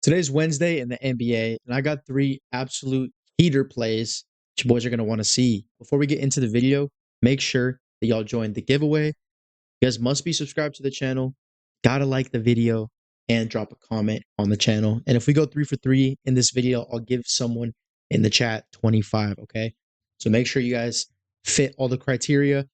Today's Wednesday in the NBA, and I got three absolute heater plays that you boys are going to want to see. Before we get into the video, make sure that y'all join the giveaway. You guys must be subscribed to the channel, gotta like the video, and drop a comment on the channel. And if we go 3 for 3 in this video, I'll give someone in the chat 25, okay? So make sure you guys fit all the criteria.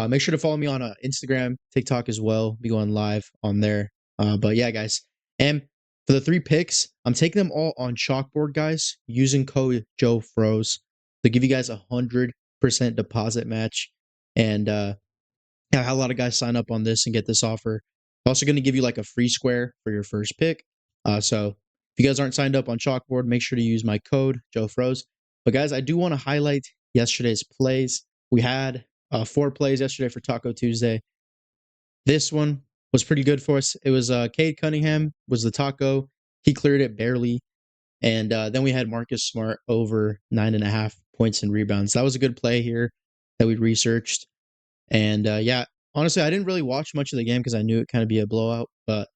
Make sure to follow me on Instagram, TikTok as well. Be going live on there. But yeah, guys. And for the 3 picks, I'm taking them all on Chalkboard, guys, using code JOEFROZE to give you guys 100% deposit match. And I had a lot of guys sign up on this and get this offer. I'm also going to give you like a free square for your first pick. So if you guys aren't signed up on Chalkboard, make sure to use my code JOEFROZE. But guys, I do want to highlight yesterday's plays. We had 4 plays yesterday for Taco Tuesday. This one was pretty good for us. It was Cade Cunningham was the taco. He cleared it barely. And then we had Marcus Smart over 9.5 points and rebounds. That was a good play here that we researched. And yeah, honestly, I didn't really watch much of the game because I knew it kind of be a blowout. But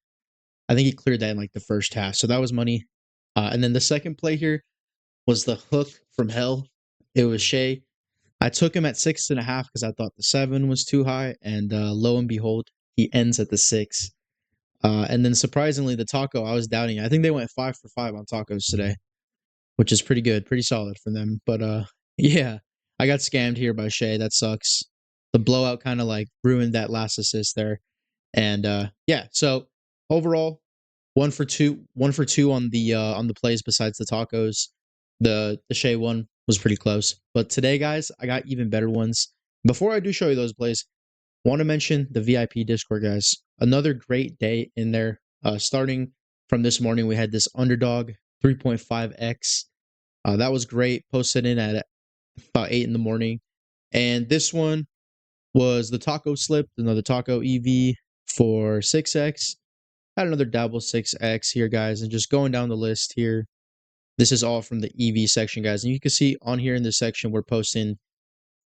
I think he cleared that in like the first half. So that was money. And then the second play here was the hook from hell. It was Shea. I took him at 6.5 because I thought the 7 was too high. And lo and behold, he ends at the 6. And then surprisingly, the taco, I was doubting. I think they went 5 for 5 on tacos today, which is pretty good, pretty solid for them. But yeah, I got scammed here by Shea. That sucks. The blowout kind of like ruined that last assist there. And yeah, so overall, 1 for 2 on the plays besides the tacos. The Shea one was pretty close. But today, guys, I got even better ones. Before I do show you those plays, want to mention the VIP Discord, guys. Another great day in there. Starting from this morning, we had this Underdog 3.5x. That was great. Posted in at about 8 in the morning. And this one was the taco slip, another taco EV for 6x. Had another dabble 6x here, guys. And just going down the list here. This is all from the EV section, guys. And you can see on here in this section, we're posting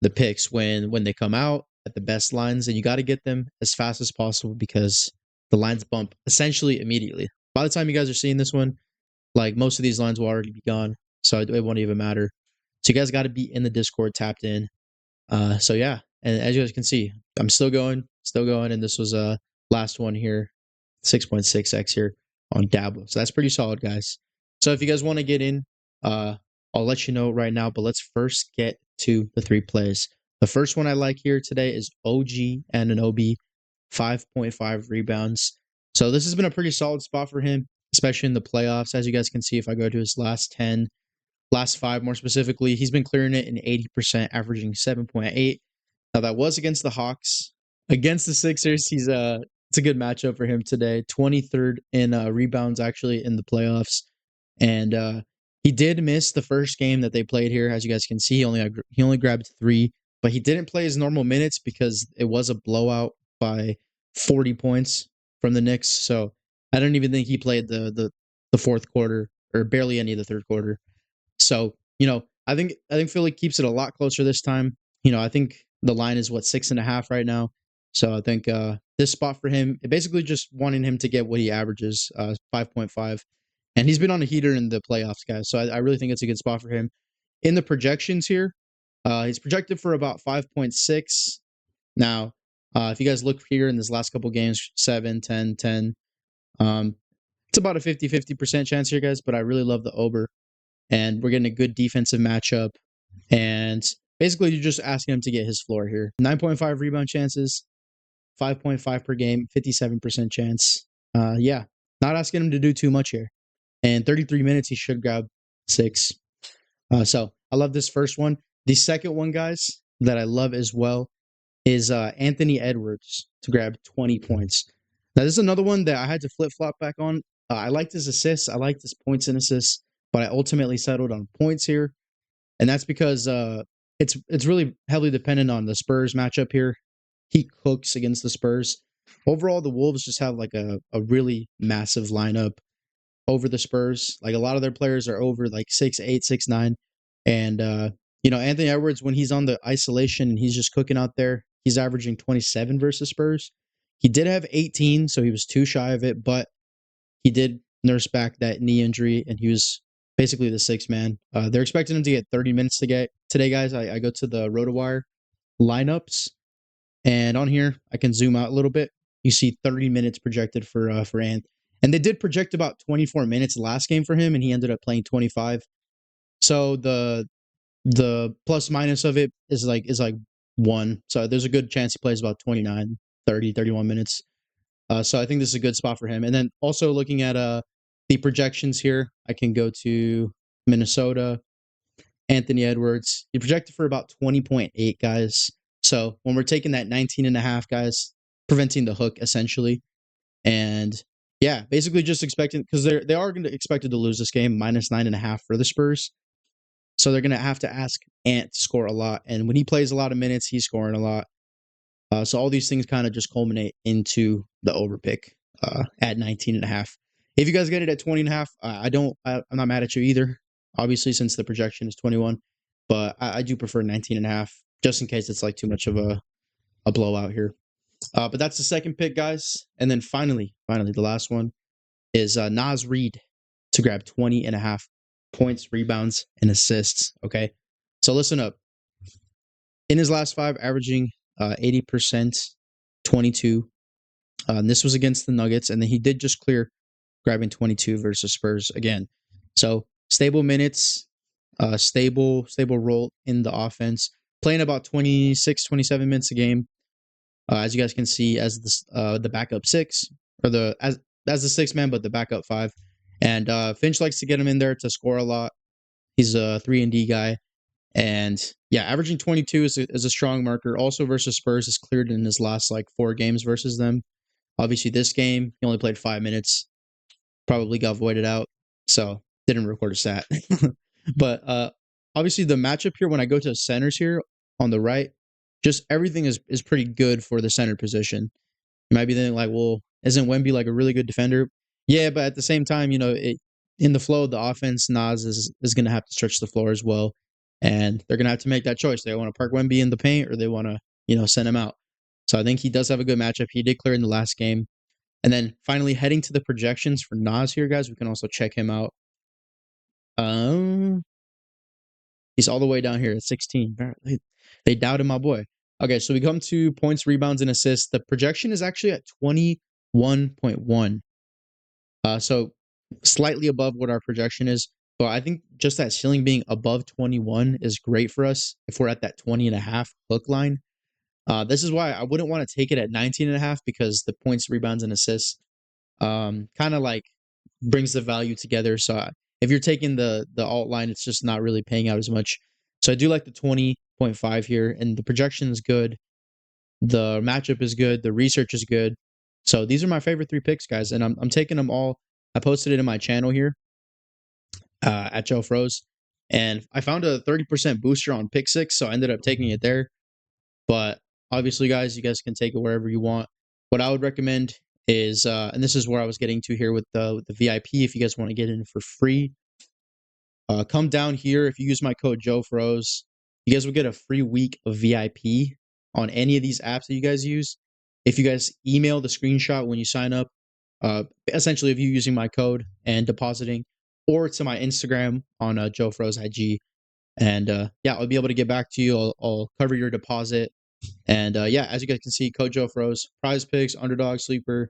the picks when they come out at the best lines, and you got to get them as fast as possible because the lines bump essentially immediately. By the time you guys are seeing this one, like most of these lines will already be gone, so it won't even matter. So you guys got to be in the Discord, tapped in. So yeah, and as you guys can see, I'm still going, and this was last one here, 6.6x here on Dabble. So that's pretty solid, guys. So if you guys want to get in, I'll let you know right now. But let's first get to the 3 plays. The first one I like here today is OG and an OB, 5.5 rebounds. So this has been a pretty solid spot for him, especially in the playoffs. As you guys can see, if I go to his last 5 more specifically, he's been clearing it in 80%, averaging 7.8. Now that was against the Hawks. Against the Sixers, it's a good matchup for him today. 23rd in rebounds actually in the playoffs. And he did miss the first game that they played here. As you guys can see, he only grabbed 3, but he didn't play his normal minutes because it was a blowout by 40 points from the Knicks. So I don't even think he played the fourth quarter or barely any of the third quarter. So, I think Philly keeps it a lot closer this time. I think the line is 6.5 right now. So I think this spot for him, basically just wanting him to get what he averages, 5.5. And he's been on a heater in the playoffs, guys. So I really think it's a good spot for him. In the projections here, he's projected for about 5.6. Now, if you guys look here in this last couple games, 7, 10, 10, it's about a 50% chance here, guys. But I really love the over. And we're getting a good defensive matchup. And basically, you're just asking him to get his floor here. 9.5 rebound chances, 5.5 per game, 57% chance. Yeah, not asking him to do too much here. And 33 minutes, he should grab 6. So I love this first one. The second one, guys, that I love as well is Anthony Edwards to grab 20 points. Now, this is another one that I had to flip-flop back on. I liked his assists. I liked his points and assists, but I ultimately settled on points here. And that's because it's really heavily dependent on the Spurs matchup here. He cooks against the Spurs. Overall, the Wolves just have like a really massive lineup over the Spurs. Like a lot of their players are over like 6'8", 6'9". And Anthony Edwards, when he's on the isolation and he's just cooking out there, he's averaging 27 versus Spurs. He did have 18, so he was too shy of it, but he did nursed back that knee injury, and he was basically the sixth man. They're expecting him to get 30 minutes today, guys. I go to the RotoWire lineups, and on here I can zoom out a little bit. You see 30 minutes projected for Ant, and they did project about 24 minutes last game for him, and he ended up playing 25. So the plus minus of it is like 1. So there's a good chance he plays about 29, 30, 31 minutes. So I think this is a good spot for him. And then also looking at the projections here, I can go to Minnesota, Anthony Edwards. He projected for about 20.8, guys. So when we're taking that 19.5, guys, preventing the hook essentially. And yeah, basically just expecting, because they are going to expected to lose this game, minus 9.5 for the Spurs. So they're going to have to ask Ant to score a lot. And when he plays a lot of minutes, he's scoring a lot. So all these things kind of just culminate into the overpick at 19.5. If you guys get it at 20.5, I'm not mad at you either. Obviously, since the projection is 21, but I do prefer 19.5 just in case it's like too much of a blowout here. But that's the second pick, guys. And then finally, the last one is Naz Reid to grab 20.5 points, rebounds, and assists. Okay, so listen up. In his last 5, averaging 80%, 22. And this was against the Nuggets, and then he did just clear grabbing 22 versus Spurs again. So stable minutes, stable role in the offense, playing about 26, 27 minutes a game. As you guys can see, as the backup 6, or as the 6th man, but the backup 5. And Finch likes to get him in there to score a lot. He's a 3-and-D guy. And yeah, averaging 22 is a strong marker. Also versus Spurs, is cleared in his last like 4 games versus them. Obviously, this game he only played 5 minutes, probably got voided out, so didn't record a stat. But obviously, the matchup here, when I go to centers here on the right, just everything is pretty good for the center position. You might be thinking like, well, isn't Wemby like a really good defender? Yeah, but at the same time, in the flow of the offense, Nas is going to have to stretch the floor as well. And they're going to have to make that choice. They want to park Wemby in the paint, or they want to, send him out. So I think he does have a good matchup. He did clear in the last game. And then finally, heading to the projections for Nas here, guys, we can also check him out. He's all the way down here at 16. They doubted my boy. Okay, so we come to points, rebounds, and assists. The projection is actually at 21.1. So slightly above what our projection is. But I think just that ceiling being above 21 is great for us if we're at that 20.5 hook line. This is why I wouldn't want to take it at 19.5, because the points, rebounds, and assists kind of like brings the value together. So if you're taking the alt line, it's just not really paying out as much. So I do like the 20.5 here, and the projection is good. The matchup is good. The research is good. So these are my favorite 3 picks, guys, and I'm taking them all. I posted it in my channel here at JOEFROZE, and I found a 30% booster on pick 6, so I ended up taking it there. But obviously, guys, you guys can take it wherever you want. What I would recommend is, and this is where I was getting to here with the VIP, if you guys want to get in for free, come down here. If you use my code JOEFROZE, you guys will get a free week of VIP on any of these apps that you guys use. If you guys email the screenshot when you sign up, essentially if you're using my code and depositing, or to my Instagram on JOEFROZE IG. And yeah, I'll be able to get back to you. I'll cover your deposit. And yeah, as you guys can see, code JOEFROZE, prize picks, underdog, sleeper,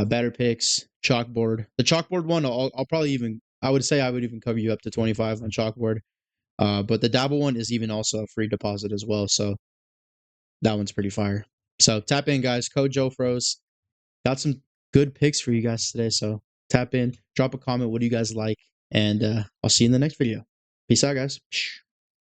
better picks, chalkboard. The chalkboard one, I'll probably even, I would say I would even cover you up to 25 on chalkboard. But the dabble one is even also a free deposit as well. So that one's pretty fire. So tap in, guys. Code JOEFROZE. Got some good picks for you guys today. So tap in, drop a comment. What do you guys like? And I'll see you in the next video. Peace out, guys.